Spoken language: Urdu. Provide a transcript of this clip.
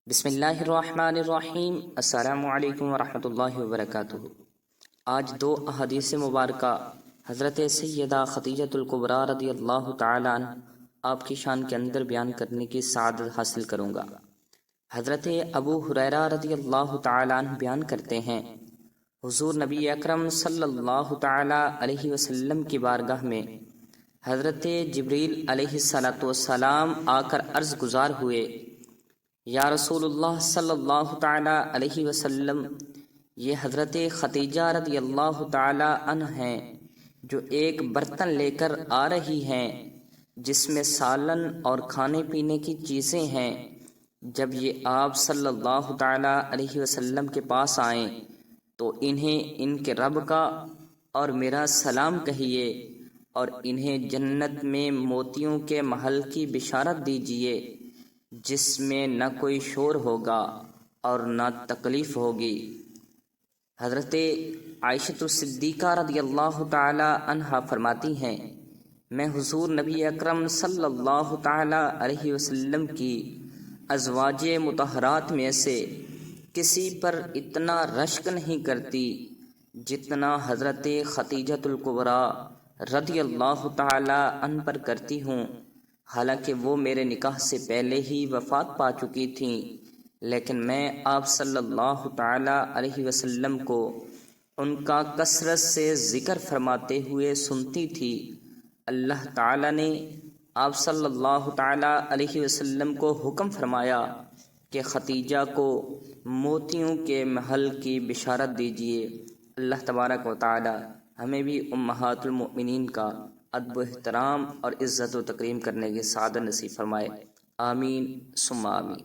بسم اللہ الرحمن الرحیم۔ السلام علیکم ورحمۃ اللہ وبرکاتہ۔ آج دو احادیث مبارکہ حضرت سیدہ خدیجۃ الکبریٰ رضی اللہ تعالی عنہ آپ کی شان کے اندر بیان کرنے کی سعادت حاصل کروں گا۔ حضرت ابو ہریرہ رضی اللہ تعالی عنہ بیان کرتے ہیں، حضور نبی اکرم صلی اللہ تعالی علیہ وسلم کی بارگاہ میں حضرت جبریل علیہ السلام آ کر عرض گزار ہوئے، یا رسول اللہ صلی اللہ تعالی علیہ وسلم، یہ حضرت خدیجہ رضی اللہ تعالی عنہ ہیں جو ایک برتن لے کر آ رہی ہیں جس میں سالن اور کھانے پینے کی چیزیں ہیں۔ جب یہ آپ صلی اللہ تعالی علیہ وسلم کے پاس آئیں تو انہیں ان کے رب کا اور میرا سلام کہیے، اور انہیں جنت میں موتیوں کے محل کی بشارت دیجیے جس میں نہ کوئی شور ہوگا اور نہ تکلیف ہوگی۔ حضرت عائشہ صدیقہ رضی اللہ تعالی عنہا فرماتی ہیں، میں حضور نبی اکرم صلی اللہ تعالی علیہ وسلم کی ازواج مطہرات میں سے کسی پر اتنا رشک نہیں کرتی جتنا حضرت خدیجۃ الکبریٰ رضی اللہ تعالی عنہ پر کرتی ہوں۔ حالانکہ وہ میرے نکاح سے پہلے ہی وفات پا چکی تھیں، لیکن میں آپ صلی اللہ تعالی علیہ وسلم کو ان کا کثرت سے ذکر فرماتے ہوئے سنتی تھی۔ اللہ تعالی نے آپ صلی اللہ تعالی علیہ وسلم کو حکم فرمایا کہ خدیجہ کو موتیوں کے محل کی بشارت دیجیے۔ اللہ تبارک و تعالی ہمیں بھی امہات المؤمنین کا ادب و احترام اور عزت و تکریم کرنے کی سعادت نصیب فرمائے۔ آمین ثم آمین۔